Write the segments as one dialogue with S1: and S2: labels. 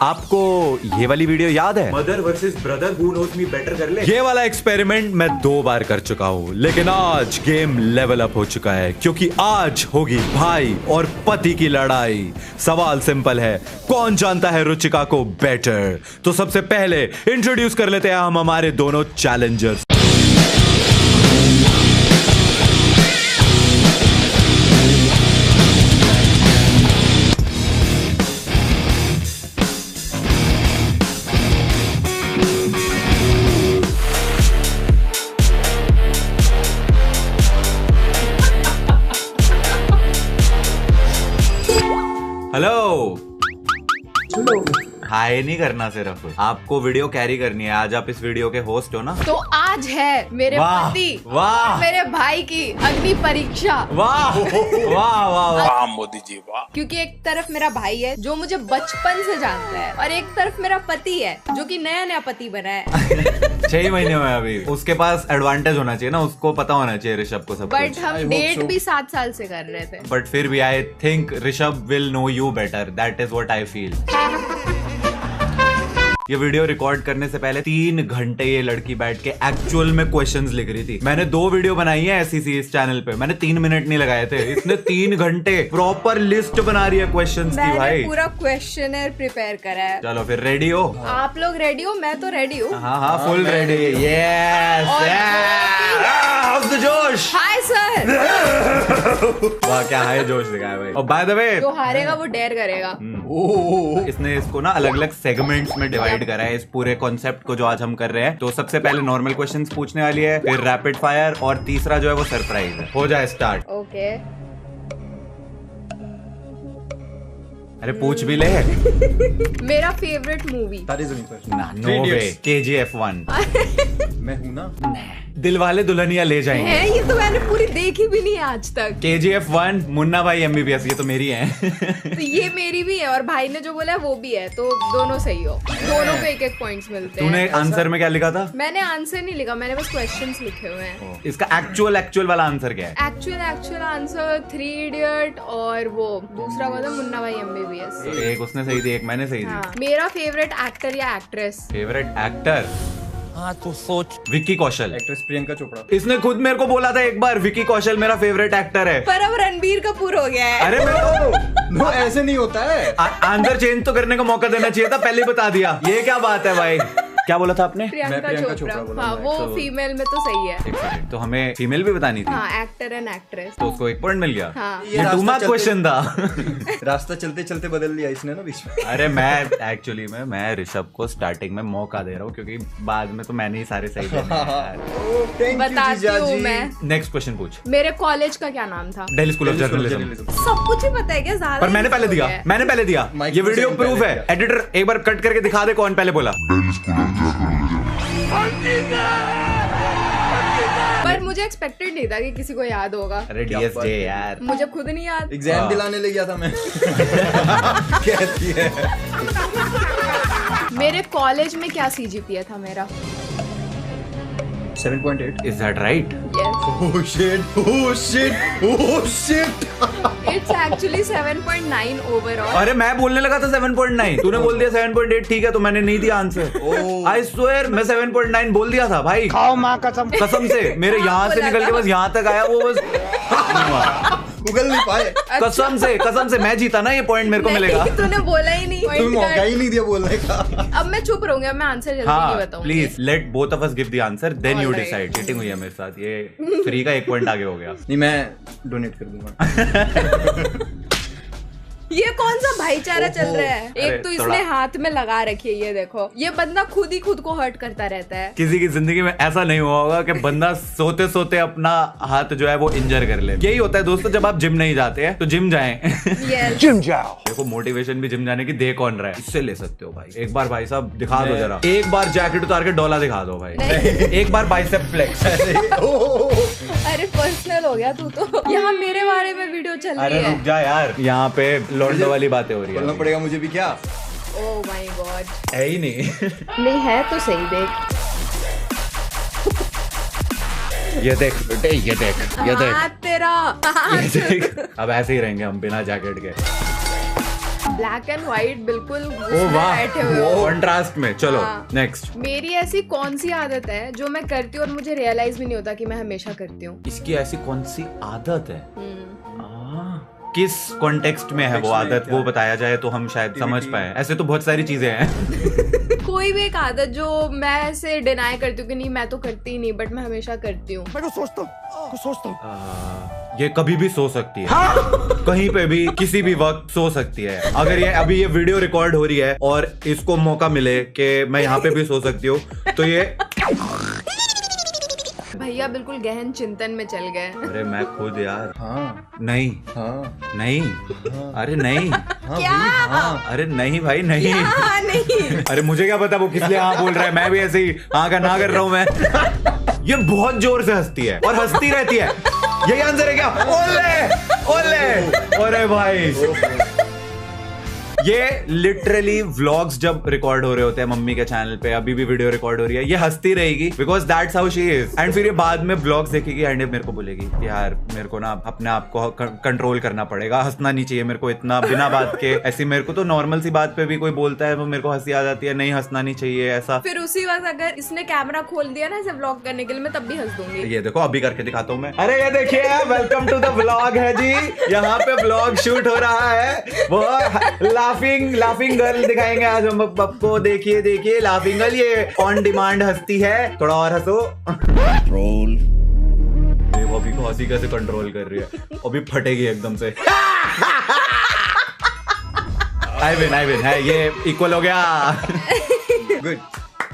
S1: आपको ये वाली वीडियो याद है?
S2: Mother versus brother who knows me better कर ले।
S1: ये वाला एक्सपेरिमेंट मैं 2 बार कर चुका हूँ, लेकिन आज गेम लेवल अप हो चुका है क्योंकि आज होगी भाई और पति की लड़ाई। सवाल सिंपल है, कौन जानता है रुचिका को बेटर? तो सबसे पहले इंट्रोड्यूस कर लेते हैं हम हमारे दोनों चैलेंजर्स। हेलो, हाय नहीं करना, सिर्फ आपको वीडियो कैरी करनी है। आज आप इस वीडियो के होस्ट हो ना?
S3: तो आज है मेरे
S1: वाह,
S3: पति
S1: वाह।
S3: और मेरे भाई की अग्नि परीक्षा।
S1: वाह वाह वाह वाह
S4: मोदी जी वाह।
S3: क्योंकि एक तरफ मेरा भाई है जो मुझे बचपन से जानता है और एक तरफ मेरा पति है जो कि नया नया पति बना है।
S1: 6 महीने हुए अभी। उसके पास एडवांटेज होना चाहिए ना, उसको पता होना चाहिए ऋषभ को सब
S3: बट
S1: कुछ।
S3: हम डेट भी 7 साल से कर रहे थे।
S1: बट फिर भी I think Rishabh will know you better, that is what I feel. ये वीडियो रिकॉर्ड करने से पहले 3 घंटे ये लड़की बैठ के एक्चुअल में क्वेश्चंस लिख रही थी। मैंने 2 वीडियो बनाई है ऐसी सी इस चैनल पे, मैंने 3 मिनट नहीं लगाए थे। इसने 3 घंटे प्रॉपर लिस्ट बना रही है क्वेश्चंस की
S3: मैंने
S1: भाई।
S3: पूरा क्वेश्चनर प्रिपेयर करा है।
S1: चलो फिर रेडी हो?
S3: आप लोग रेडी हो? मैं तो रेडी हूँ।
S1: हाँ हाँ फुल रेडी। यस जोश।
S3: Hi sir.
S1: वाह क्या है जोश दिखाया भाई। और बाय द वे
S3: जो हारेगा वो डेयर करेगा।
S1: इसने इसको ना अलग अलग सेगमेंट्स में डिवाइड करा है इस पूरे कॉन्सेप्ट को जो आज हम कर रहे हैं। तो सबसे पहले नॉर्मल क्वेश्चंस पूछने वाली है, फिर रैपिड फायर और तीसरा जो है वो सरप्राइज है। हो जाए स्टार्ट।
S3: ओके।
S1: अरे पूछ भी ले।
S3: मेरा फेवरेट मूवी।
S4: तारे जमीन पर।
S1: नो वे। KGF 1।
S4: मैं हूँ ना।
S1: दिलवाले दुल्हनिया ले जाएंगे।
S3: है ये तो मैंने पूरी देखी भी नहीं है आज तक।
S1: KGF 1, मुन्ना भाई MBBS, ये तो मेरी है।
S3: तो ये मेरी भी है और भाई ने जो बोला है वो भी है, तो दोनों सही हो। दोनों को 1-1 पॉइंट्स मिलते हैं।
S1: तूने आंसर में क्या लिखा था?
S3: मैंने आंसर नहीं लिखा, मैंने बस क्वेश्चंस लिखे हुए हैं।
S1: इसका एक्चुअल वाला आंसर क्या है?
S3: एक्चुअल आंसर 3 इडियट और वो दूसरा वाला मुन्ना भाई MBBS।
S1: एक उसने सही दी, एक मैंने सही दी।
S3: हाँ। मेरा फेवरेट एक्टर या एक्ट्रेस?
S1: Favourite actor?
S4: हाँ तो सोच।
S1: विक्की कौशल।
S4: एक्ट्रेस प्रियंका चोपड़ा।
S1: इसने खुद मेरे को बोला था एक बार, विक्की कौशल मेरा फेवरेट एक्टर है।
S3: पर अब रणबीर कपूर हो गया है।
S1: अरे मैं
S4: नो ऐसे नहीं होता है।
S1: आंसर चेंज तो करने का मौका देना चाहिए था, पहले ही बता दिया। ये क्या बात है भाई? क्या बोला था आपने?
S3: प्रियंका चोपड़ा
S4: बोला
S3: हाँ,
S4: मैंने।
S3: वो फीमेल में तो सही है।
S1: एक सेकंड, तो हमें फीमेल भी बतानी थी।
S3: हाँ, एक्टर एंड एक्ट्रेस।
S1: तो उसको 1 पॉइंट मिल गया।
S3: हाँ।
S4: ये
S1: ये
S4: रास्ता
S1: 2 मार्क
S4: चलते-
S1: क्वेश्चन था।
S4: रास्ता चलते चलते बदल लिया इसने ना बीच में।
S1: अरे मैं एक्चुअली मैं ऋषभ को स्टार्टिंग में मौका दे रहा हूँ क्योंकि बाद में तो मैंने ही सारे सही देने हैं।
S3: बताती हूँ मैं।
S1: नेक्स्ट क्वेश्चन पूछ।
S3: मेरे कॉलेज का क्या नाम था?
S1: Delhi school of journalism.
S3: सब कुछ ही पता है क्या? ज्यादा
S1: पर मैंने पहले दिया, मैंने पहले दिया।
S4: माइक
S1: ये
S4: में
S1: वीडियो
S4: से
S1: प्रूफ
S4: पहले
S1: है।
S4: दिया।
S1: एडिटर एक बार कट करके दिखा दे कौन पहले बोला।
S3: पर मुझे एक्सपेक्टेड नहीं था कि किसी को याद होगा।
S1: अरे DSJ यार।
S3: मुझे खुद नहीं याद।
S4: एग्जाम दिलाने ले गया था मैं। कहती है।
S3: मेरे कॉलेज में क्या CGPA था मेरा?
S4: 7.8।
S1: Is that right?
S3: Yes.
S4: Oh shit! Oh shit! Oh shit!
S3: It's actually 7.9 overall.
S1: अरे मैं बोलने लगा था 7.9, तूने बोल दिया 7.8। ठीक है, तो मैंने नहीं दिया आंसर। आई स्वेयर मैं 7.9 बोल दिया था भाई।
S4: खाओ माँ कसम।
S1: कसम से मेरे यहाँ से
S3: बोला
S1: निकल के
S3: था।
S1: बस यहाँ तक आया वो बस।
S4: उगल नहीं पाए।
S1: कसम से मैं जीता ना, ये पॉइंट मेरे को मिलेगा।
S3: नहीं, तूने बोला ही नहीं।
S4: तुम्हें मौका ही नहीं दिया बोलने का।
S3: अब मैं चुप रहूंगी, अब मैं आंसर जल्दी नहीं
S1: हाँ
S3: बताऊंगी।
S1: Please let both of us give the answer then you
S3: Alright.
S1: Decide. Cheating हुई है मेरे साथ, ये फ्री का 1 पॉइंट आगे हो गया।
S4: नहीं मैं डोनेट कर दूंगा।
S3: ये कौन सा भाईचारा चल रहा है?
S1: अरे,
S3: एक तो इसने हाथ में लगा रखी है, ये देखो। ये बंदा खुद ही खुद को हर्ट करता रहता है।
S1: किसी की जिंदगी में ऐसा नहीं हुआ होगा कि बंदा सोते सोते अपना हाथ जो है वो इंजर कर ले। यही होता है दोस्तों, जब आप जिम नहीं जाते हैं तो जिम जाएं।
S3: Yes.
S4: जिम जाओ।
S1: देखो मोटिवेशन भी जिम जाने की दे कौन रहा है, इससे ले सकते हो भाई। एक बार भाई साहब दिखा दो जरा, एक बार जैकेट उतार के डोला दिखा दो भाई।
S3: नहीं।
S1: एक बार बाइसेप फ्लेक्स।
S3: अरे पर्सनल हो गया तू तो। यहाँ मेरे बारे में वीडियो चल रही
S1: अरे
S3: है।
S1: रुक जा यार, यहाँ पे लौंडो वाली बातें हो रही
S4: बोलना
S1: है।
S4: पड़ेगा मुझे भी क्या?
S3: Oh my God.
S1: है ही नहीं।
S3: नहीं है तो सही देख।
S1: ये देख बेटे, ये देख, ये देख,
S3: हाथ तेरा
S1: ये देख। अब ऐसे ही रहेंगे हम बिना जैकेट के।
S3: ब्लैक एंड व्हाइट बिल्कुल
S1: ओ वाह,
S3: बैठे हुए हो।
S1: कंट्रास्ट में। चलो
S3: हाँ।
S1: नेक्स्ट।
S3: मेरी ऐसी कौन सी आदत है जो मैं करती हूँ और मुझे रियलाइज भी नहीं होता कि मैं हमेशा करती हूँ?
S1: इसकी ऐसी कौन सी आदत है? किस कॉन्टेक्स्ट में है वो आदत, वो बताया जाए तो हम शायद समझ पाए। ऐसे तो बहुत सारी चीजें हैं।
S3: कोई भी एक आदत जो मैं ऐसे डिनाई करती हूँ कि नहीं मैं तो करती ही नहीं, बट मैं हमेशा करती हूँ।
S5: मैं सोचता हूँ
S1: ये कभी भी सो सकती है, कहीं पे भी किसी भी वक्त सो सकती है। अगर ये अभी ये वीडियो रिकॉर्ड हो रही है और इसको मौका मिले कि मैं यहाँ पे भी सो सकती हूँ, तो ये
S3: भैया बिल्कुल गहन चिंतन में चल गए।
S1: अरे मैं खुद यार।
S4: हाँ
S1: नहीं
S4: हाँ
S1: नहीं, अरे नहीं,
S4: हाँ
S3: क्या?
S4: भाई, हाँ।
S1: अरे नहीं भाई नहीं।
S3: हाँ नहीं।
S1: अरे मुझे क्या पता वो किस लिए हाँ बोल रहा है, मैं भी ऐसे ही हाँ का ना कर रहा हूँ मैं। ये बहुत जोर से हंसती है और हंसती रहती है। यही आंसर है क्या? ओले ओले, अरे भाई ये लिटरली व्लॉग्स जब रिकॉर्ड हो रहे होते हैं मम्मी के चैनल पे, अभी भी वीडियो रिकॉर्ड हो रही है, ये हंसती रहेगी because that's how she is. And फिर ये बाद में व्लॉग्स देखेगी एंड मेरे को बोलेगी कि यार मेरे को ना अपने आप को कंट्रोल करना पड़ेगा, हंसना नहीं चाहिए मेरे को इतना बिना बात के। ऐसी मेरे को तो नॉर्मल सी बात पे भी कोई बोलता है वो मेरे को हंसी आ जाती है, नहीं हंसना नहीं चाहिए ऐसा।
S3: फिर उसी वक्त अगर इसने कैमरा खोल दिया ना इसे व्लॉग करने के लिए, मैं तब भी हंस दूंगी।
S1: ये देखो अभी करके दिखाता हूँ मैं। अरे ये देखिए, वेलकम टू द व्लॉग है जी, यहाँ पे व्लॉग शूट हो रहा है। वो लाफिंग गर्ल दिखाएंगे आज हम आपको। देखिए देखिए लाफिंग गर्ल, ये ऑन डिमांड हंसती है, थोड़ा और हंसो।
S5: कंट्रोल।
S1: वो अभी को हंसी कैसे कंट्रोल कर रही है, अभी फटेगी एकदम से। आई विन है, ये इक्वल हो गया।
S4: गुड।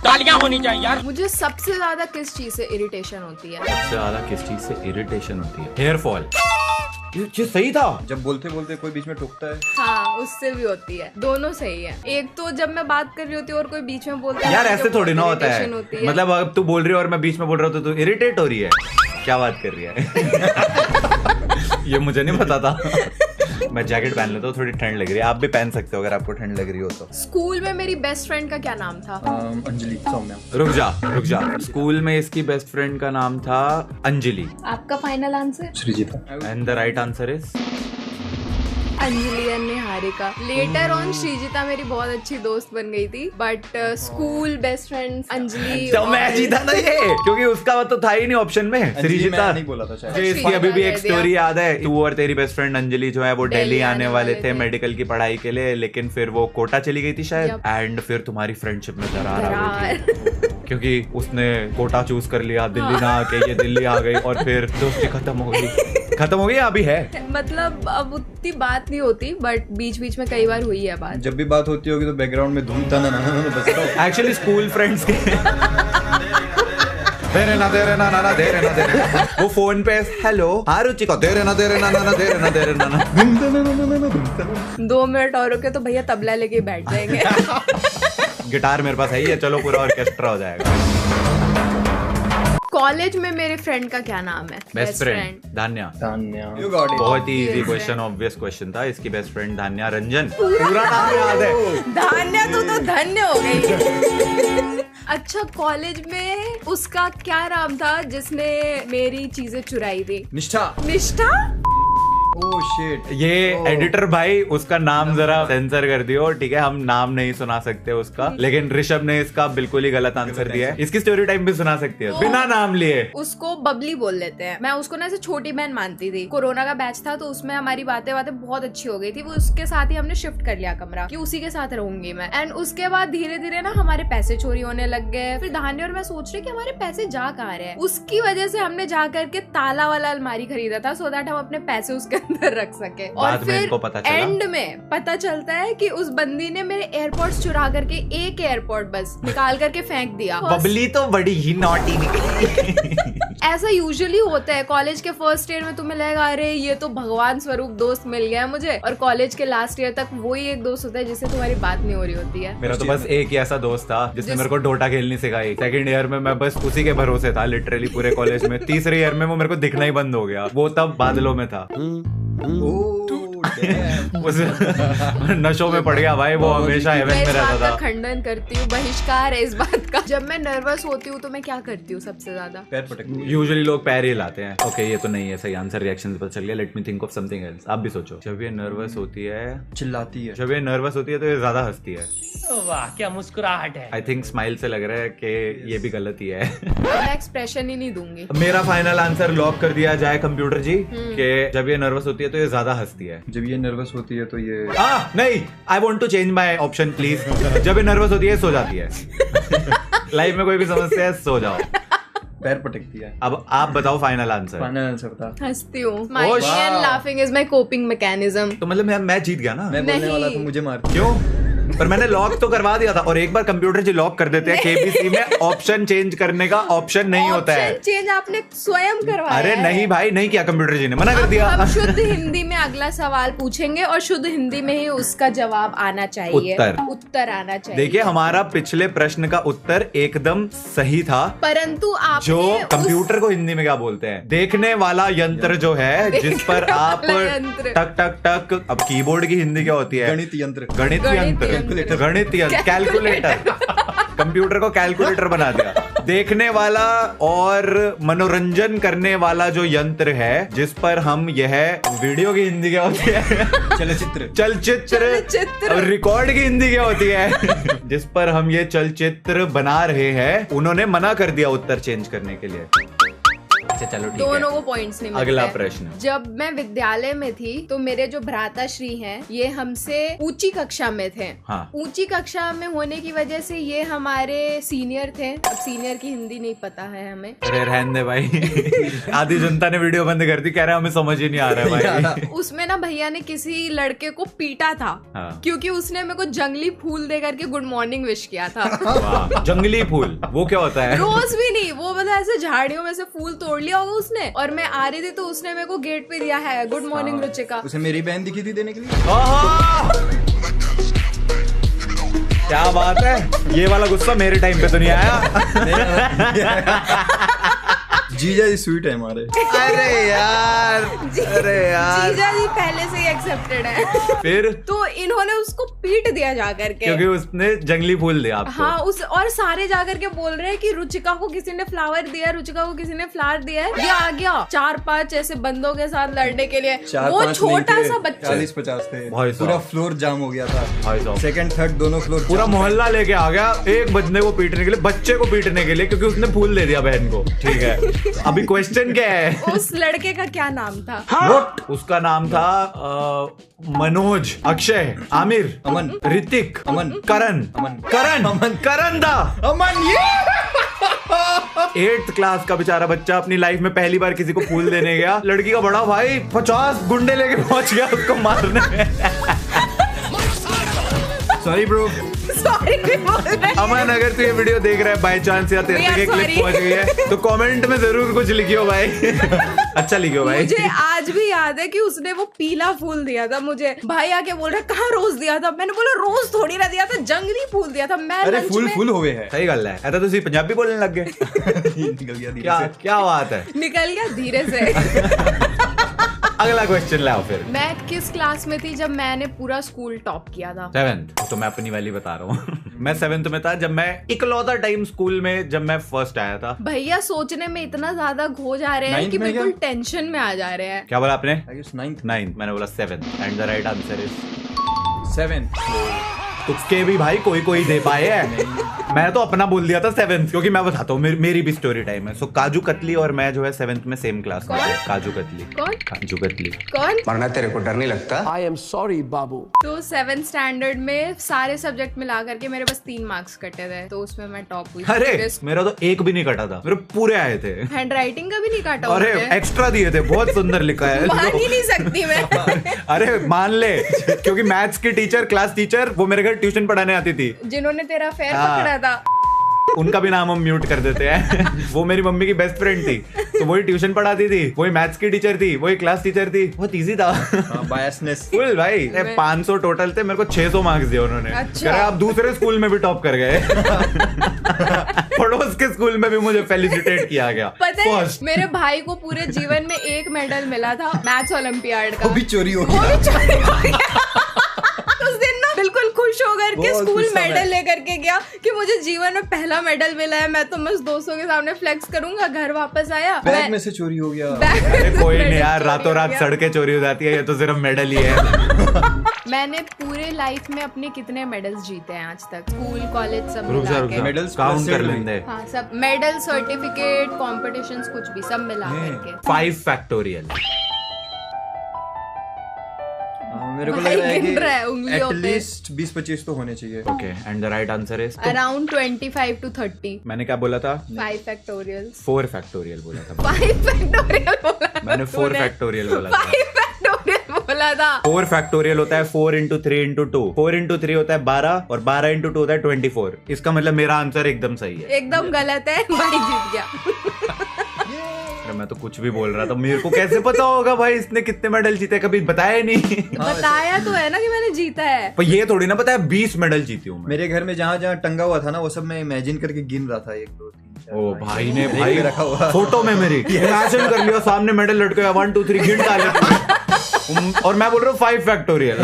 S5: तालियां होनी चाहिए यार।
S3: मुझे सबसे ज्यादा किस चीज से इरिटेशन होती है?
S1: सबसे ज्यादा किस चीज से इरिटेशन होती है? Hair fall. ये सही था।
S4: जब बोलते बोलते कोई बीच में टोकता है।
S3: हाँ उससे भी होती है, दोनों सही है। एक तो जब मैं बात कर रही होती हूँ और कोई बीच में बोलता है,
S1: यार
S3: मुझे
S1: ऐसे थोड़ी ना
S3: बहुत
S1: होता है,
S3: irritation होती है।
S1: मतलब अब तू बोल रही है और मैं बीच में बोल रहा हूँ तो तू इरिटेट हो रही है, क्या बात कर रही है? ये मुझे नहीं पता था। मैं जैकेट पहन लेता हूँ, थोड़ी ठंड लग रही है। आप भी पहन सकते हो अगर आपको ठंड लग रही हो तो।
S3: स्कूल में मेरी बेस्ट फ्रेंड का क्या नाम था?
S4: अंजलि, सौम्या।
S1: रुक जा। स्कूल में इसकी बेस्ट फ्रेंड का नाम था अंजलि।
S3: आपका final answer?
S4: Srijita.
S1: And the right answer is
S3: Anjali and Niharika. Later on Srijita मेरी बहुत अच्छी दोस्त बन गई थी, but school best friend Anjali.
S1: तो मैं जीता ना ये, क्योंकि उसका तो था ही नहीं ऑप्शन में।
S4: अंजलि
S1: सृजिता
S4: मैं नहीं बोला था शायद।
S1: जो इसकी अभी भी एक स्टोरी याद है, तू और तेरी बेस्ट फ्रेंड अंजलि जो है वो दिल्ली आने वाले थे मेडिकल की पढ़ाई के लिए, लेकिन फिर वो कोटा चली गई थी शायद। एंड फिर तुम्हारी फ्रेंडशिप में दरार आ गई थी क्योंकि उसने कोटा चूज कर लिया, दिल्ली ना आके ये दिल्ली आ गई और फिर दोस्ती खत्म हो गई। अभी है
S3: मतलब अब उतनी बात नहीं होती, बट बीच बीच में कई बार हुई है बात।
S4: जब भी बात होती होगी तो बैकग्राउंड में धूम तना बजता है।
S1: एक्चुअली स्कूल फ्रेंड्स के दे रहे वो फोन पे हेलो हाँ रुचिका दे रहे ना
S3: 2 मिनट और रुके तो भैया तबला लेके बैठ जाएंगे।
S1: गिटार मेरे पास है ही है, चलो पूरा ऑर्केस्ट्रा हो जाएगा।
S3: कॉलेज में मेरे फ्रेंड का क्या नाम है?
S1: Best friend धान्या।
S4: You got it.
S1: बहुत ही इजी क्वेश्चन, ऑब्वियस क्वेश्चन था। इसकी बेस्ट फ्रेंड धान्या रंजन, पूरा नाम याद है।
S3: धान्या तू तो धन्य हो गई। अच्छा कॉलेज में उसका क्या नाम था जिसने मेरी चीजें चुराई थी? निष्ठा।
S4: Oh shit.
S1: ये एडिटर भाई उसका नाम जरा सेंसर कर दियो, ठीक है? हम नाम नहीं सुना सकते उसका, लेकिन ऋषभ ने इसका बिल्कुल ही गलत आंसर दिया है। इसकी स्टोरी टाइम भी सुना सकती है बिना नाम लिए।
S3: उसको बबली बोल लेते हैं। मैं उसको ना ऐसे छोटी बहन मानती थी। कोरोना का बैच था तो उसमें हमारी बातें बहुत अच्छी हो गई थी। वो उसके साथ ही हमने शिफ्ट कर लिया कमरा कि उसी के साथ रहूंगी मैं। एंड उसके बाद धीरे धीरे ना हमारे पैसे चोरी होने लग गए। फिर धान्य और मैं सोच रहे कि हमारे पैसे जा कहाँ रहे हैं। उसकी वजह से हमने जा करके ताला वाला अलमारी खरीदा था, सो दैट हम अपने पैसे उसके अंदर रख सके। और फिर एंड में पता चलता है कि उस बंदी ने मेरे एयरपोर्ट्स चुरा करके एक एयरपोर्ट बस निकाल करके फेंक दिया।
S1: बबली तो बड़ी ही नॉटी निकली।
S3: ऐसा यूजुअली होता है कॉलेज के फर्स्ट ईयर में, तुम्हें लगेगा अरे ये तो भगवान स्वरूप दोस्त मिल गया मुझे, और कॉलेज के लास्ट ईयर तक वही एक दोस्त होता है जिससे तुम्हारी बात नहीं हो रही होती है।
S1: मेरा तो बस एक ही ऐसा दोस्त था जिसने मेरे को डोटा खेलनी सिखाई। सेकंड ईयर में मैं बस उसी के भरोसे था लिटरली पूरे कॉलेज में। तीसरे ईयर में वो मेरे को दिखना ही बंद हो गया। वो तब बादलों में था। उस नशों में पड़ गया भाई, वो हमेशा हेवन
S3: मैं
S1: में
S3: इस बात
S1: रहता
S3: का
S1: था।
S3: खंडन करती हूँ, बहिष्कार है इस बात का। जब मैं नर्वस होती हूँ तो मैं क्या करती हूँ सबसे ज्यादा?
S4: पैर पटकती है।
S1: यूजुअली लोग पैर ही हिलाते हैं। ओके ये तो नहीं है सही आंसर, रिएक्शन पता चल गया। Let me think of something else. आप भी सोचो। जब ये नर्वस होती है,
S4: चिल्लाती है।
S1: जब ये नर्वस होती है तो ये ज्यादा हंसती है।
S5: वाह क्या मुस्कुराहट है।
S1: आई थिंक स्माइल से लग रहा है कि ये भी गलत ही है।
S3: मैं एक्सप्रेशन ही नहीं दूंगी।
S1: मेरा फाइनल आंसर लॉक कर दिया जाए कंप्यूटर जी कि जब ये नर्वस होती है तो ये ज्यादा हंसती है।
S4: जब ये नर्वस होती है तो ये
S1: नहीं, I want to change my option please. जब ये नर्वस होती है सो जाती है। लाइफ में कोई भी समस्या है सो जाओ।
S4: पैर पटकती है।
S1: अब आप बताओ फाइनल आंसर।
S4: फाइनल आंसर बता।
S3: हंसती हूँ। Smiling and laughing is my coping mechanism।
S1: तो मतलब मैं जीत गया ना?
S4: मैं बोलने
S3: नहीं।
S4: वाला था मुझे मारती।
S1: क्यों? पर मैंने लॉक तो करवा दिया था। और एक बार कंप्यूटर जी लॉक कर देते हैं केबीसी में, ऑप्शन चेंज करने का ऑप्शन नहीं होता है।
S3: ऑप्शन चेंज आपने स्वयं करवाया
S1: अरे
S3: है।
S1: नहीं भाई, नहीं किया, कंप्यूटर जी ने मना कर दिया।
S3: हम शुद्ध हिंदी में अगला सवाल पूछेंगे और शुद्ध हिंदी में ही उसका जवाब आना चाहिए। उत्तर आना चाहिए।
S1: देखिए हमारा पिछले प्रश्न का उत्तर एकदम सही था,
S3: परंतु आप
S1: जो कंप्यूटर को हिंदी में क्या बोलते हैं, देखने वाला यंत्र जो है जिस पर आप
S3: वाला यंत्र।
S1: टक टक टक। अब कीबोर्ड की हिंदी क्या होती है?
S4: गणित यंत्र।
S1: गणित यंत्र, गणित यंत्र, कैलकुलेटर। कंप्यूटर को कैलकुलेटर बना दिया। देखने वाला और मनोरंजन करने वाला जो यंत्र है जिस पर हम यह वीडियो की हिंदी क्या होती है?
S4: चलचित्र।
S1: चलचित्र। और रिकॉर्ड की हिंदी क्या होती है? जिस पर हम ये चलचित्र बना रहे हैं, उन्होंने मना कर दिया उत्तर चेंज करने के लिए। अच्छा चलो ठीक है।
S3: दोनों को पॉइंट्स नहीं मिलते।
S1: अगला प्रश्न।
S3: जब मैं विद्यालय में थी तो मेरे जो भ्राताश्री हैं ये हमसे ऊंची कक्षा में थे।
S1: हाँ।
S3: ऊंची कक्षा में होने की वजह से ये हमारे सीनियर थे। अब सीनियर की हिंदी नहीं पता है हमें।
S1: अरे रहने दे भाई। आधी जनता ने वीडियो बंद कर दी, कह रहे हमें समझ ही नहीं आ रहा है भाई।
S3: उसमें ना भैया ने किसी लड़के को पीटा था।
S1: हाँ।
S3: क्योंकि उसने मेरे को जंगली फूल दे करके गुड मॉर्निंग विश किया था।
S1: वाह, जंगली फूल वो क्या होता है?
S3: रोज भी नहीं, वो मतलब ऐसे झाड़ियों में से फूल तोड़ लिया होगा उसने और मैं आ रही थी तो उसने मेरे को गेट पे दिया है गुड मॉर्निंग रुचिका।
S4: उसे मेरी बहन दिखी थी देने के लिए।
S1: आहा! क्या बात है, ये वाला गुस्सा मेरे टाइम पे तो नहीं आया।
S4: जीजा जी स्वीट है हमारे।
S1: अरे यार, अरे यार।
S3: जीजा जी पहले से ही एक्सेप्टेड है।
S1: फिर
S3: तो इन्होंने उसको पीट दिया जा करके,
S1: क्योंकि उसने जंगली फूल दिया आपको।
S3: हाँ उस और सारे जाकर के बोल रहे हैं कि रुचिका को किसी ने फ्लावर दिया, रुचिका को किसी ने फ्लावर दिया है। ये आ गया 4-5 ऐसे बंदों के साथ लड़ने के लिए। वो छोटा सा बच्चा
S4: 40-50 थे।
S1: भाई साहब।
S4: पूरा फ्लोर जाम हो गया था।
S1: भाई साहब।
S4: सेकंड थर्ड दोनों फ्लोर
S1: पूरा मोहल्ला लेके आ गया एक बंदे को पीटने के लिए, बच्चे को पीटने के लिए, क्योंकि उसने फूल दे दिया बहन को। ठीक है, अभी क्वेश्चन क्या है?
S3: उस लड़के का क्या नाम था?
S1: What? उसका नाम था मनोज, अक्षय, आमिर,
S4: अमन,
S1: ऋतिक,
S4: अमन,
S1: करण,
S4: अमन,
S1: करण,
S4: अमन,
S1: करण था।
S4: अमन। ये
S1: 8th क्लास का बेचारा बच्चा अपनी लाइफ में पहली बार किसी को फूल देने गया। लड़की का बड़ा भाई 50 गुंडे लेके पहुंच गया उसको मारने।
S4: Sorry bro.
S3: सॉरी बोल रहे हैं।
S1: अमन अगर तू ये वीडियो देख रहा है बाय चांस या तेरे
S3: We are
S1: तक ये क्लिप
S3: sorry.
S1: पहुंच गई है तो कमेंट में जरूर कुछ लिखियो भाई। अच्छा लिखियो भाई।
S3: मुझे आज भी याद है कि उसने वो पीला फूल दिया था मुझे। भाई आके बोल रहा कहाँ रोज दिया था? मैंने बोला रोज थोड़ी ना दिया था, जंगली फूल दिया था। मैं
S4: अरे
S3: लंच
S4: फुल
S3: में
S4: फुल हुए है।
S1: सही गल है। ऐसा तो तुसी पंजाबी बोलने लग गए।
S4: निकल गया धीरे
S1: क्या
S4: से।
S1: क्या बात है।
S3: निकल गया धीरे से।
S1: अगला क्वेश्चन लाओ फिर।
S3: मैं किस क्लास में थी जब मैंने पूरा स्कूल टॉप किया था?
S1: 7th। तो मैं अपनी वाली बता रहा हूँ। मैं 7th में था जब मैं इकलौता टाइम स्कूल में जब मैं फर्स्ट आया था।
S3: भैया सोचने में इतना ज्यादा खो जा रहे हैं
S4: 9th
S3: कि
S4: में
S3: बिल्कुल टेंशन में आ जा रहे हैं।
S1: क्या बोला आपने?
S4: I guess 9th।
S1: 9th। मैंने बोला 7th and the right answer is
S4: 7th।
S1: तुक्के भी भाई कोई कोई दे पाए है। मैं तो अपना बोल दिया था 7th, क्योंकि मैं बताता हूँ मेरी भी स्टोरी टाइम है। सो काजू कतली और मैं जो है 7th में सेम क्लास में थे। काजू कतली।
S3: कौन?
S1: काजू कतली।
S3: कौन?
S6: मरना तेरे को डर नहीं लगता?
S5: I am sorry बाबू।
S3: तो 7th स्टैंडर्ड में सारे सब्जेक्ट मिला करके मेरे बस 3 मार्क्स कटे थे, तो उसमें मैं टॉप हुई।
S1: अरे मेरा तो एक भी नहीं कटा था, मेरे पूरे आए थे।
S3: हैंड राइटिंग का भी नहीं काटा।
S1: अरे एक्स्ट्रा दिए थे, बहुत सुंदर लिखा है।
S3: मान ही नहीं सकती मैं।
S1: अरे मान ले, क्योंकि मैथ्स की टीचर, क्लास टीचर, वो मेरे घर ट्यूशन पढ़ाने आती थी।
S3: जिन्होंने तेरा फेयर
S1: हाँ।
S3: पकड़ा था।
S1: उनका भी नाम हम म्यूट कर देते हैं। वो मेरी मम्मी की बेस्ट फ्रेंड थी, तो वही ट्यूशन पढ़ाती थी, वही मैथ्स की टीचर थी, वही क्लास टीचर थी। बहुत इजी था।
S4: बायसनेस
S1: फुल भाई। 500 टोटल थे, मेरे को 600 मार्क्स दिए उन्होंने।
S3: अच्छा।
S1: कह रहे आप दूसरे स्कूल में भी टॉप कर गए। पड़ोस के स्कूल में भी मुझे फेलिसिटेट किया गया।
S3: पता है
S1: फर्स्ट।
S3: मेरे भाई को पूरे जीवन में एक मेडल मिला था मैथ्स ओलंपियाड का।
S4: वो भी चोरी हो
S3: वो
S4: गया।
S3: भी चोरी हो गया। उस दिन ना बिल्कुल खुश होकर के
S4: बहुत
S3: स्कूल
S4: खुश था
S3: मेडल
S4: मैं।
S3: लेकर के गया कि मुझे जीवन में पहला मेडल मिला है। मैं तो बस दोस्तों के सामने फ्लेक्स करूंगा। घर वापस आया,
S4: बैग में से चोरी हो गया।
S3: बैग में
S1: अरे
S3: से
S1: कोई नहीं
S3: मेडल
S1: यार,
S3: चोरी
S1: रातों
S3: हो
S1: रात
S3: गया।
S1: सड़कें चोरी हो जाती है, ये तो सिर्फ मेडल ही है।
S3: मैंने पूरे लाइफ में अपने कितने मेडल्स जीते हैं आज तक, स्कूल कॉलेज सब
S1: रुक जा,
S3: मिला
S1: रुक
S3: के।
S1: जा।
S4: मेडल्स
S1: काउंट कर
S4: plus
S1: लेंगे।
S3: हाँ सब मेडल, सर्टिफिकेट, कॉम्पिटिशन्स, कुछ भी सब मिला करके।
S1: 5 फैक्टोरियल।
S4: मेरे को
S3: भाई
S4: लग रहा है
S3: गिन रहा है
S4: कि
S3: उंगलियों पे।
S4: एटलीस्ट 20-25 तो होने चाहिए।
S1: Okay, and the right answer is?
S3: Around 25 to 30।
S1: मैंने क्या बोला था?
S3: 5 फैक्टोरियल।
S1: 4 फैक्टोरियल बोला था।
S3: 5 फैक्टोरियल बोला था
S1: मैंने 4 फैक्टोरियल बोला था।
S3: 5 फैक्टोरियल बोला था।
S1: 4 फैक्टोरियल होता है 4 into 3 into 2। 4 into 3 होता है 12 और 12 into 2 होता है 24। इसका मतलब मेरा आंसर एकदम सही है।
S3: एकदम गलत है, भाई जीत गया।
S1: अरे मैं तो कुछ भी बोल रहा था, मेरे को कैसे पता होगा भाई इसने कितने मेडल जीते, कभी बताया नहीं।
S3: बताया तो है ना कि मैंने जीता है।
S1: पर ये थोड़ी ना पता है 20 मेडल जीती हूँ मैं।
S4: मेरे घर में जहाँ जहाँ टंगा हुआ था ना, वो सब मैं इमेजिन करके गिन रहा था। 1 2 3 4।
S1: ओ भाई ने
S4: मेरे
S1: भाई
S4: पे रखा हुआ।
S1: फोटो में मेरी इमेजिन कर लिया, सामने मेडल लटके 1 2 3 गिन डाले। और मैं बोल रहा हूँ 5 फैक्टोरियल।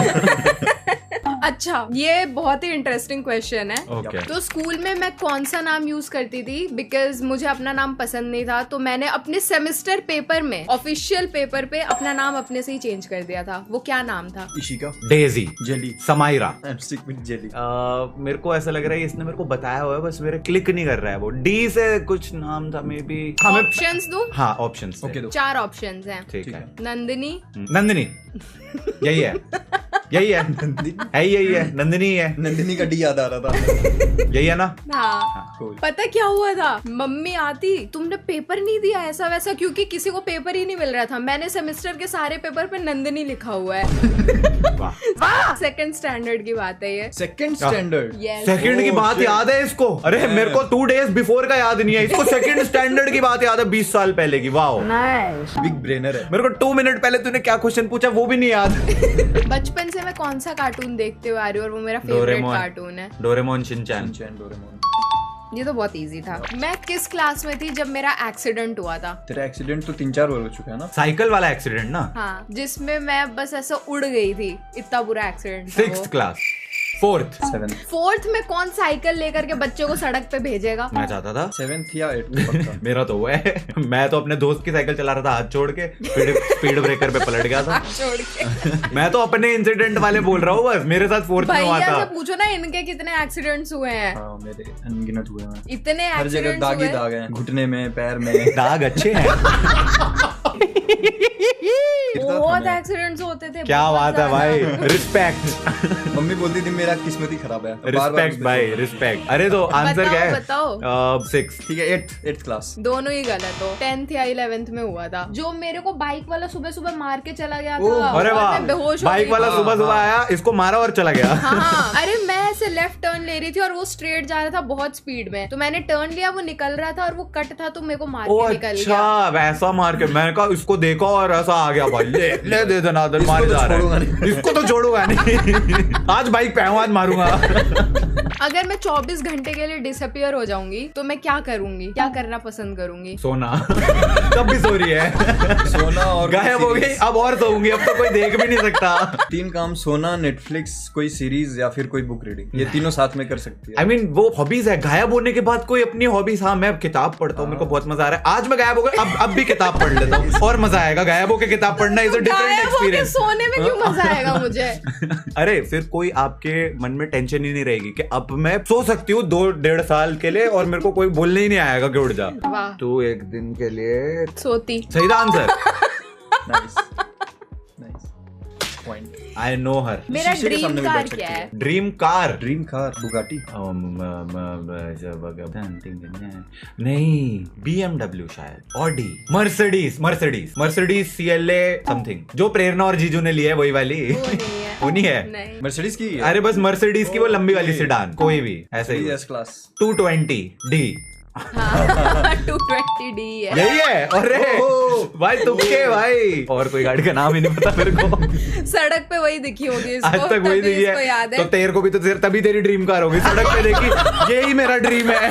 S3: अच्छा, ये बहुत ही इंटरेस्टिंग क्वेश्चन है।
S1: ओके।
S3: तो स्कूल में मैं कौन सा नाम यूज करती थी? बिकॉज मुझे अपना नाम पसंद नहीं था, तो मैंने अपने सेमेस्टर पेपर में, ऑफिशियल पेपर पे अपना नाम अपने से ही चेंज कर दिया था। वो क्या नाम था?
S4: Ishika.
S1: Daisy.
S4: Jelly.
S1: Samaira.
S4: I'm stick with jelly।
S1: मेरे को ऐसा लग रहा है इसने मेरे को बताया हुआ है, बस मेरे क्लिक नहीं कर रहा है। वो डी से कुछ नाम था मे बी।
S3: ऑप्शंस दूं?
S1: हाँ ऑप्शंस
S4: ओके दो।
S3: 4 ऑप्शंस हैं।
S1: ठीक है।
S3: नंदिनी,
S1: नंदिनी। यही है, यही है, यही है, नंदिनी है,
S4: नंदिनी का डी याद आ रहा था।
S1: यही है ना?
S3: हाँ।
S4: cool।
S3: पता क्या हुआ था? मम्मी आती, तुमने पेपर नहीं दिया ऐसा वैसा, क्योंकि किसी को पेपर ही नहीं मिल रहा था। मैंने सेमेस्टर के सारे पेपर पे नंदिनी लिखा हुआ है।
S1: वाह।
S3: सेकंड स्टैंडर्ड की बात है ये।
S4: Second standard.
S3: Yes।
S1: सेकंड की
S4: Oh,
S1: बात
S4: shit।
S1: याद है इसको? अरे मेरे को 2 days बिफोर का याद नहीं है, इसको सेकंड स्टैंडर्ड की बात याद है 20 साल पहले की। वाओ,
S4: बिग ब्रेनर है।
S1: मेरे को 2 मिनट पहले तूने क्या क्वेश्चन पूछा वो भी नहीं याद।
S3: बचपन से मैं कौन सा कार्टून देखते हुए आ रही हूँ और वो मेरा फेवरेट
S1: डोरेमोन।
S3: कार्टून है।
S1: Doraemon, Shinchan.
S3: ये तो बहुत इजी था। मैं किस क्लास में थी जब मेरा एक्सीडेंट हुआ था?
S4: तेरा एक्सीडेंट तो 3-4 बार हो चुका है ना।
S1: साइकिल वाला एक्सीडेंट ना?
S3: हाँ, जिसमें मैं बस ऐसा उड़ गई थी, इतना बुरा एक्सीडेंट था
S1: 6th
S3: वो।
S1: Class, 4th।
S4: 7th।
S3: 4th में कौन साइकिल लेकर के बच्चों को सड़क पे भेजेगा?
S1: मैं चाहता था
S4: 7th या 8th पक्का।
S1: मेरा तो वो है, मैं तो अपने दोस्त की साइकिल चला रहा था हाथ छोड़ के, स्पीड ब्रेकर पे पलट गया था।
S3: छोड़ के
S1: मैं तो अपने इंसिडेंट वाले बोल रहा हूँ, बस मेरे साथ 4th में हुआ
S3: भैया
S1: था।
S3: से पूछो ना इनके कितने एक्सीडेंट्स हुए हैं।
S4: हाँ, मेरे अनगिनत हुए हैं।
S3: इतने
S4: हर जगह
S3: एक्सीडेंट्स
S4: दाग ही
S3: हुए।
S4: दाग हैं, घुटने में, पैर में।
S1: दाग अच्छे हैं।
S3: बहुत एक्सीडेंट्स होते थे।
S1: क्या
S3: बहुत
S1: बात है
S3: ज्यादा।
S1: भाई, रिस्पेक्ट।
S4: मम्मी बोलती थी मेरा किस्मत ही खराब है।
S1: रिस्पेक्ट भाई, रिस्पेक्ट। अरे तो आंसर क्या है?
S3: बताओ।
S1: 6।
S4: ठीक है, 8th क्लास।
S3: दोनों ही गलत हो। 10th या 11th में हुआ था। जो मेरे को बाइक वाला सुबह सुबह मार के चला गया
S4: ओह,
S3: था।
S1: अरे
S3: और
S1: वाह,
S3: मैं बेहोश हो
S1: बाइक
S3: गई
S1: वाला
S3: थी।
S1: सुबह सुबह आया, इसको मारा और चला गया।
S3: हाँ, अरे मैं ऐसे लेफ्ट टर्न ले रही थी और वो स्ट्रेट जा रहा था बहुत स्पीड में, तो मैंने टर्न लिया, वो निकल रहा था और वो कट था, तो मेरे को मार
S1: ओ
S3: के निकल
S1: अच्छा,
S3: गया।
S1: वैसा मार के मैंने कहा इसको देखा और ऐसा आ गया भाई, ले दे दनादन,
S4: इसको
S1: मारे
S4: तो
S1: जा रहा
S4: छोड़ूंगा
S1: है।
S4: नहीं।
S1: इसको तो छोड़ूंगा नहीं। आज बाइक पे हूं, आज मारूंगा।
S3: अगर मैं 24 घंटे के लिए डिसअपियर हो जाऊंगी तो मैं क्या करूंगी, क्या करना पसंद करूंगी?
S1: सोना। कब भी सो रही है,
S4: सोना और
S1: गायब हो गई, अब और सोऊंगी, अब तो कोई देख भी नहीं सकता।
S4: 3 काम: सोना, नेटफ्लिक्स, कोई सीरीज या फिर कोई बुक रीडिंग। ये तीनों साथ में कर सकती है।
S1: I mean, वो हॉबीज है। गायब होने के बाद कोई अपनी हॉबीज, हाँ मैं किताब पढ़ता हूँ, मेरे को बहुत मजा आ रहा है। आज मैं गायब हो गया, अब भी किताब पढ़ लेता हूँ और मजा आएगा। गायब होकर किताब पढ़ना इज अ डिफरेंट
S3: गायब होके
S1: एक्सपीरियंस।
S3: सोने में क्यों मजा आएगा मुझे?
S1: अरे फिर कोई आपके मन में टेंशन ही नहीं रहेगी कि अब मैं सो सकती हूँ 2-1.5 साल के लिए और मेरे को कोई बोलने ही नहीं आएगा कि उठ जा।
S3: वाह,
S1: तू एक दिन के लिए
S3: सोती।
S1: सही था answer.
S4: Nice nice point.
S1: I know her.
S3: मेरा
S4: शीशे के
S3: ड्रीम
S4: सामने भी
S3: कार
S4: बैठ
S3: क्या
S4: सकती
S3: है?
S1: Dream car.
S4: Dream car Bugatti.
S1: नहीं, BMW शायद, ऑडी, मर्सिडीज CLA समथिंग, जो प्रेरणा और जीजू ने लिया है वही वाली।
S3: वो नहीं है।
S1: वो नहीं है।
S3: नहीं।
S4: मर्सिडीज की
S1: अरे बस मर्सिडीज की वो लंबी वाली सिडान, कोई भी ऐसे ही।
S4: एस क्लास
S1: 220D
S3: हाँ 220D है।
S1: यही है। अरे भाई तुक्के भाई, और कोई गाड़ी का नाम ही नहीं पता मेरे को।
S3: सड़क पे वही दिखी होगी इसको,
S1: आज तक वही
S3: तभी
S1: दिखी
S3: इसको
S1: है।
S3: याद है।
S1: तो तेरे को भी तो तभी तेरी ड्रीम कार होगी, सड़क पे देखी। यही मेरा ड्रीम है।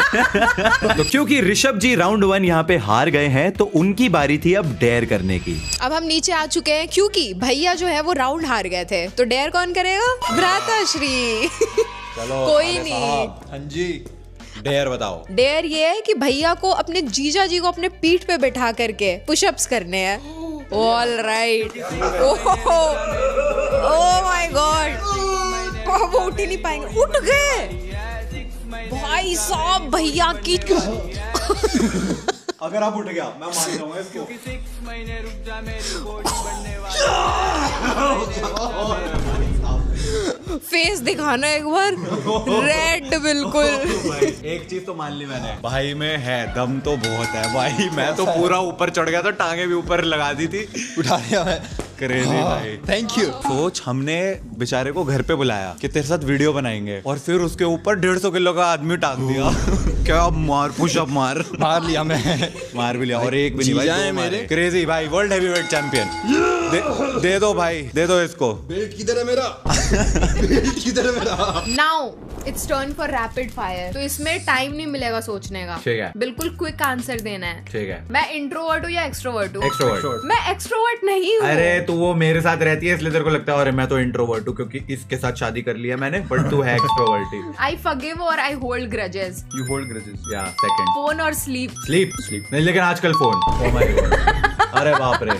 S1: तो क्योंकि ऋषभ जी राउंड 1 यहाँ पे हार गए हैं, तो उनकी बारी थी अब डेयर करने की।
S3: अब हम नीचे आ चुके हैं क्योंकि भैया जो है वो राउंड हार गए थे, तो डेयर कौन करेगा? भ्राताश्री।
S1: चलो
S3: कोई नहीं।
S4: हाँ जी।
S1: डेयर बताओ।
S3: डेयर ये है कि भैया को अपने जीजा जी को अपने पीठ पे बैठा करके पुशअप्स करने हैं। All right. Oh my God, वो उठ ही नहीं पाएंगे। उठ गए भाई साहब, भैया की।
S1: अगर आप उठ गया मैं मान जाऊंगा इसको।
S3: फेस दिखाना एक बार, रेड बिल्कुल।
S1: एक चीज तो मान ली मैंने, भाई में है दम तो बहुत है भाई। मैं तो पूरा ऊपर चढ़ गया था, टांगे भी ऊपर लगा दी थी,
S4: उठा लिया मैं।
S1: क्रेजी भाई।
S4: Thank you.
S1: सोच, हमने बेचारे को घर पे बुलाया कि तेरे साथ वीडियो बनाएंगे, और फिर उसके ऊपर 150 किलो का आदमी टांग दिया। क्या मार, पुशअप मार
S4: लिया मैं।
S1: मार भी लिया, और एक भी नहीं
S4: जीजा
S1: भाई,
S4: है
S1: दो
S4: मेरे।
S1: मारे। क्रेजी भाई, वर्ल्ड हेवीवेट चैंपियन। दे दो भाई, दे दो इसको।
S4: बेल्ट किधर है मेरा? बेल्ट किधर है मेरा?
S3: Now it's turn for rapid fire. तो इसमें टाइम नहीं मिलेगा सोचने का,
S1: ठीक है।
S3: बिल्कुल क्विक आंसर देना है।
S1: ठीक है।
S3: मैं इंट्रोवर्ट हूँ या एक्सट्रोवर्ट हूँ?
S1: एक्सट्रोवर्ट।
S3: मैं एक्सट्रोवर्ट नहीं हूँ।
S1: अरे तू वो मेरे साथ रहती है इसलिए तेरे को लगता है, अरे मैं तो इंट्रोवर्ट हूँ क्योंकि इसके साथ शादी कर लिया मैंने, बट तू है एक्सट्रोवर्ट ही।
S3: आई फॉरगिव और I hold grudges.
S4: You hold grudges.
S1: या सेकंड
S3: फोन और स्लीप।
S1: स्लीप नहीं, लेकिन आजकल फोन। Oh my God. अरे बाप रे,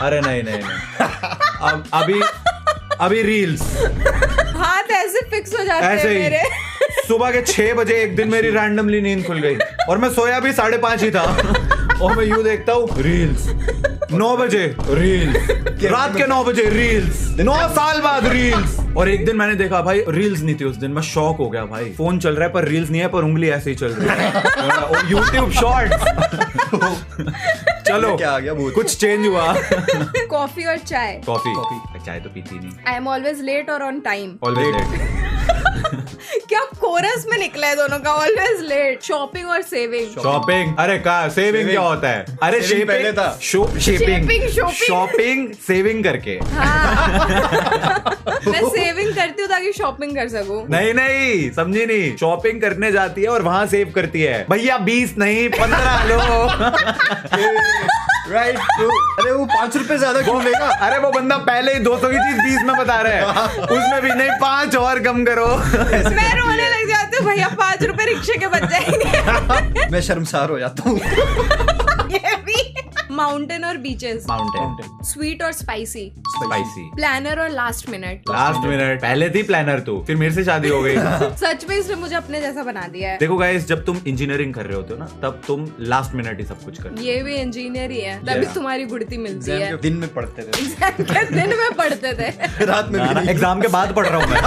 S1: अरे नहीं। अभी रील्स
S3: हाथ ऐसे फिक्स हो जाते
S1: ऐसे
S3: हैं
S1: ही।
S3: मेरे।
S1: सुबह के 6 बजे एक दिन मेरी रैंडमली नींद खुल गई, और मैं सोया भी 5:30 ही था, और मैं यूं देखता हूँ रील्स। 9 बजे रील्स, रात के 9 बजे रील्स, 9 साल बाद रील्स। और एक दिन मैंने देखा भाई रील्स नहीं थी उस दिन, मैं शॉक हो गया भाई। फोन चल रहा है पर रील्स नहीं है, पर उंगली ऐसे ही चल रही है। और यूट्यूब शॉर्ट्स। चलो
S4: क्या आ गया भूत?
S1: कुछ चेंज हुआ।
S3: कॉफी और चाय?
S1: कॉफी। चाय तो पीती नहीं।
S3: आई एम ऑलवेज लेट और ऑन टाइम?
S1: Always late.
S3: क्या कोरस में निकला है दोनों का? Always late. शॉपिंग और सेविंग?
S1: शॉपिंग। अरे का सेविंग क्या होता है? अरे
S4: Saving पहले था।
S1: शॉपिंग सेविंग करके।
S3: हाँ। मैं सेविंग करती हूँ ताकि शॉपिंग कर सकूं।
S1: नहीं समझी नहीं। शॉपिंग करने जाती है और वहां सेव करती है। भैया 20 नहीं 15 लो।
S4: राइट। अरे वो 5 रुपए ज्यादा क्यों लेगा?
S1: अरे वो बंदा पहले ही 200 की चीज 20 में बता रहा है, उसमें भी नहीं 5 और कम करो।
S3: मैं रोने लग जाती हूँ, भैया 5 रुपए रिक्शे के बच जाएंगे।
S4: मैं शर्मसार हो जाता हूँ।
S3: ये भी। माउंटेन और बीचेस?
S1: माउंटेन।
S3: स्वीट और स्पाइसी?
S1: स्पाइसी।
S3: प्लानर और लास्ट मिनट?
S1: Last minute. पहले थी प्लानर तू, फिर मेरे से शादी हो गई।
S3: सच में इसने मुझे अपने जैसा बना दिया है।
S1: देखो गाइस, जब तुम इंजीनियरिंग कर रहे होते हो ना, तब तुम लास्ट मिनट ही सब कुछ करते हो।
S3: ये भी इंजीनियर ही है, तभी तुम्हारी गुड़ती मिलती है।
S4: दिन में पढ़ते थे।
S3: एग्जाम के दिन में पढ़ते थे।
S4: रात में भी नहीं।
S1: एग्जाम के बाद पढ़ रहा हूँ मैं।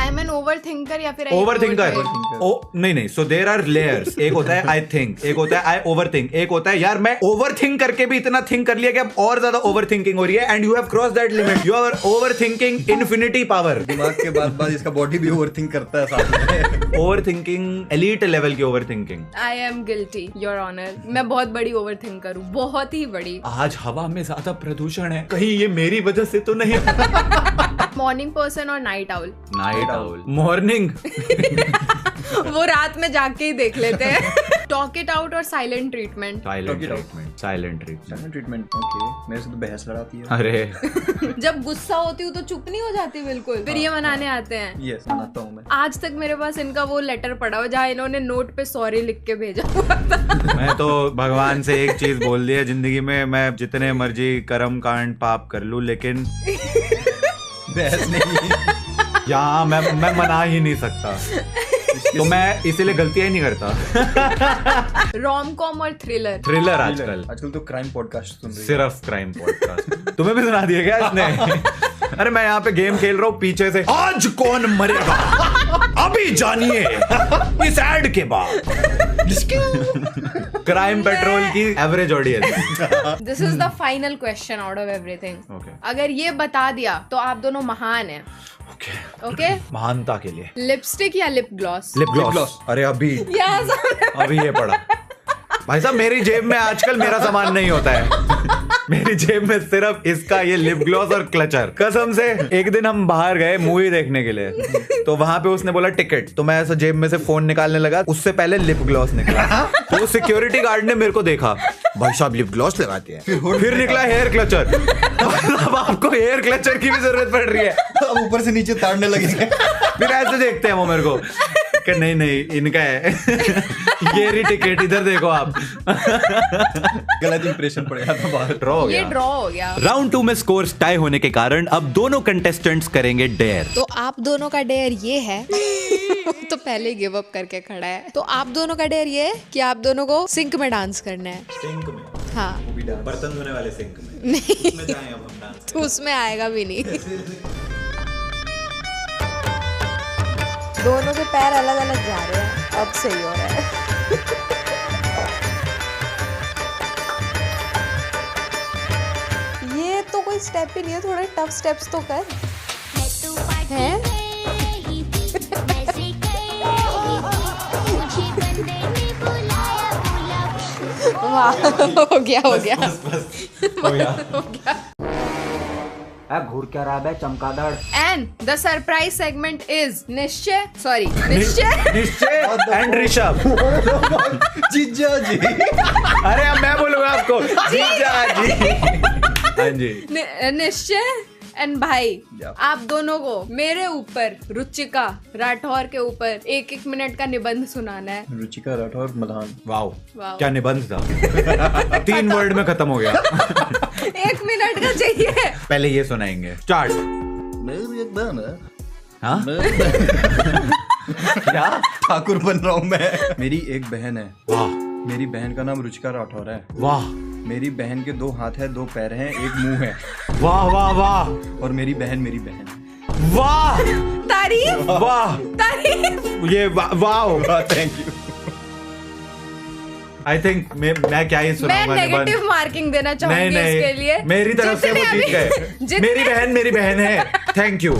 S3: आई एम एन ओवरथिंकर या फिर
S1: ओवरथिंकर। ओ नहीं, सो देयर आर लेयर्स। एक होता है आई थिंक, एक होता है आई ओवरथिंक, एक होता है यार मैं ओवरथिंक करके भी इतना थिंक कर लिया कि अब और ज्यादा ओवरथिंकिंग हो रही है, and you have cross that limit. You are overthinking infinity power.
S4: दिमाग के बाद इसका बॉडी भी ओवरथिंक करता है साथ में।
S1: ओवरथिंकिंग एलीट लेवल की overthinking.
S3: I am guilty your honour. मैं बहुत बड़ी ओवरथिंकर हूँ, बहुत ही बड़ी।
S1: आज हवा में ज्यादा प्रदूषण है, कहीं ये मेरी वजह से तो नहीं?
S3: मॉर्निंग पर्सन और night owl?
S1: Night owl. Morning.
S3: वो रात में जाके ही देख लेते हैं। टॉक इट आउट और silent treatment?
S1: Silent
S4: Talk it out.
S1: Treatment. Silent treatment.
S4: Treatment. Okay, मेरे से तो बहस लड़ाती है।
S1: अरे
S3: जब गुस्सा होती हूँ तो चुप नहीं हो जाती बिल्कुल, फिर ये मनाने आते हैं।
S4: यस, मनाता हूँ मैं।
S3: आज तक मेरे पास इनका वो लेटर पड़ा हुआ जहाँ इन्होंने नोट पे सॉरी लिख के भेजा हुआ था।
S1: मैं तो भगवान से एक चीज बोल दी है जिंदगी में, मैं जितने मर्जी कर्म कांड पाप कर लूं, लेकिन
S4: बहस नहीं।
S1: यहाँ मैं मना ही नहीं सकता, तो मैं इसीलिए गलतियां ही नहीं करता।
S3: रोम कॉम और थ्रिलर?
S1: थ्रिलर। आजकल
S4: तो क्राइम पॉडकास्ट सुन रही है।
S1: सिर्फ क्राइम पॉडकास्ट। तुम्हें भी सुना दिया क्या इसने? अरे मैं यहाँ पे गेम खेल रहा हूँ पीछे से, आज कौन मरेगा अभी जानिए इस एड के बाद। क्राइम पेट्रोल की average audience.
S3: This is the final question out of everything.
S1: Okay.
S3: अगर ये बता दिया तो आप दोनों महान हैं। ओके
S1: महानता के लिए
S3: लिपस्टिक या लिप ग्लॉस?
S1: Lip gloss. अरे अभी अभी ये पड़ा भाई साहब, मेरी जेब में आजकल मेरा सामान नहीं होता है। मेरी जेब में सिर्फ इसका ये लिप ग्लॉस और क्लचर। कसम से एक दिन हम बाहर गए मूवी देखने के लिए, तो वहां पे उसने बोला टिकट, तो मैं ऐसा जेब में से फोन निकालने लगा, उससे पहले लिप ग्लॉस निकला। तो सिक्योरिटी गार्ड ने मेरे को देखा, भाई साहब लिप ग्लॉस लगाते हैं। फिर निकला हेयर क्लचर। अब आपको हेयर क्लचर की भी जरूरत पड़ रही है।
S4: अब ऊपर से नीचे ताड़ने लगेंगे।
S1: फिर ऐसे देखते हैं वो मेरे को कि नहीं नहीं इनका है। ये रही टिकट, इधर देखो आप।
S4: गलत इंप्रेशन पड़ेगा तो बाहर।
S1: ड्रॉ हो
S3: ये
S1: गया।
S3: ड्रॉ हो गया।
S1: राउंड 2 में स्कोर्स टाई होने के कारण अब दोनों कंटेस्टेंट्स करेंगे डेयर।
S3: तो आप दोनों का डेयर ये है तो पहले गिव अप करके खड़ा है। तो आप दोनों का डेयर ये है कि आप दोनों को सिंक में डांस करना है।
S2: सिंक में,
S3: हाँ
S2: बर्तन धोने वाले सिंक में।
S3: नहीं
S2: उसमें जाएं अब हम डांस।
S3: तो उसमें आएगा भी नहीं। दोनों के पैर अलग अलग जा रहे हैं, अब सही हो रहा है। ये तो कोई स्टेप ही नहीं है, थोड़े टफ स्टेप्स तो कर। हैं? वाह, हो गया हो गया
S1: हो गया।
S3: हो गया।
S2: घूर क्या रहा है चमकादड़।
S3: And the surprise segment is निश्चय, sorry, निश्चय
S1: निश्चय एंड ऋषभ।
S4: जीजा जी।
S1: अरे अब मैं बोलूंगा आपको जीजा जी। हाँ जी।
S3: निश्चय एंड भाई, आप दोनों को मेरे ऊपर रुचिका राठौर के ऊपर 1-1 मिनट का निबंध सुनाना है।
S4: रुचिका राठौर मल्हान।
S1: Wow
S3: wow.
S1: क्या निबंध था। 3 वर्ड में खत्म हो गया।
S3: 1 मिनट का चाहिए।
S1: पहले ये सुनाएंगे, स्टार्ट।
S4: मेरी एक बहन है।
S1: हाँ
S4: क्या ठाकुर बन रहा हूँ मैं। मेरी एक बहन है।
S1: वाह
S4: मेरी बहन का नाम रुचिका राठौर है।
S1: वाह
S4: मेरी बहन के 2 हाथ है, 2 पैर हैं, 1 मुंह है।
S1: वाह वाह वाह
S4: और मेरी बहन है।
S1: वाह
S3: तारीफ
S1: वाह
S3: तारीफ।
S1: ये वाह।
S4: Thank you.
S1: आई थिंक मैं क्या ही
S3: मैं
S1: सुनाऊंगा निबंध।
S3: नेगेटिव मार्किंग देना चाहूंगी
S1: नहीं नहीं
S3: इसके लिए।
S1: मेरी तरफ से वो
S3: जितने
S1: जीत गए।
S3: जितने-
S1: मेरी बहन है। Thank you.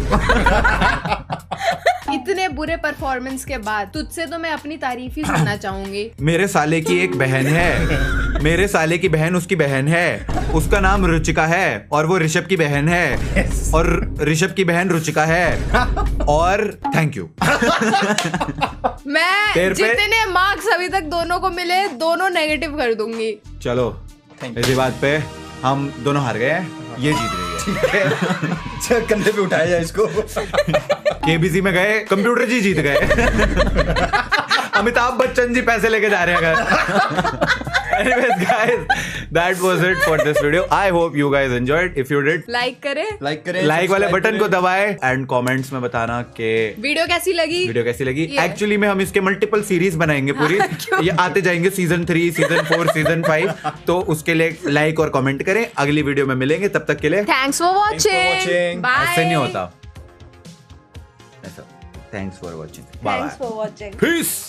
S3: इतने बुरे परफॉर्मेंस के बाद तुझसे तो मैं अपनी तारीफ ही सुनना चाहूंगी।
S1: मेरे साले की एक बहन है। मेरे साले की बहन उसकी बहन है, उसका नाम रुचिका है और वो ऋषभ की बहन है और ऋषभ की बहन रुचिका है। और थैंक यू।
S3: मैं
S1: पैर पे-
S3: जितने मार्क्स अभी तक दोनों को मिले, दोनों नेगेटिव कर दूंगी।
S1: चलो इसी बात पे हम दोनों हार गए हैं, ये जीत गई है।
S4: चल कंधे पे उठाया जाए इसको।
S1: केबीसी में गए, कंप्यूटर जी जीत गए। अमिताभ बच्चन जी पैसे लेके जा रहे हैं घर। Anyways guys, that was it for this video. I hope you guys enjoyed. If you did,
S3: like करे,
S4: लाइक करें,
S1: लाइक वाले
S4: सब्सक्राइब
S1: बटन को
S4: करें।
S1: दबाएं एंड कमेंट्स में बताना कि
S3: वीडियो कैसी लगी।
S1: वीडियो कैसी लगी।
S3: Yeah.
S1: एक्चुअली में हम इसके मल्टीपल सीरीज बनाएंगे पूरी। ये आते जाएंगे सीजन 3, सीजन 4, सीजन 5। तो उसके लिए लाइक और कमेंट करें। अगली वीडियो में मिलेंगे, तब तक के लिए
S3: thanks for watching.
S4: watching.
S3: Bye.
S1: ऐसे नहीं होता ऐसा। Thanks for watching.
S3: Thanks for watching.
S1: Piece.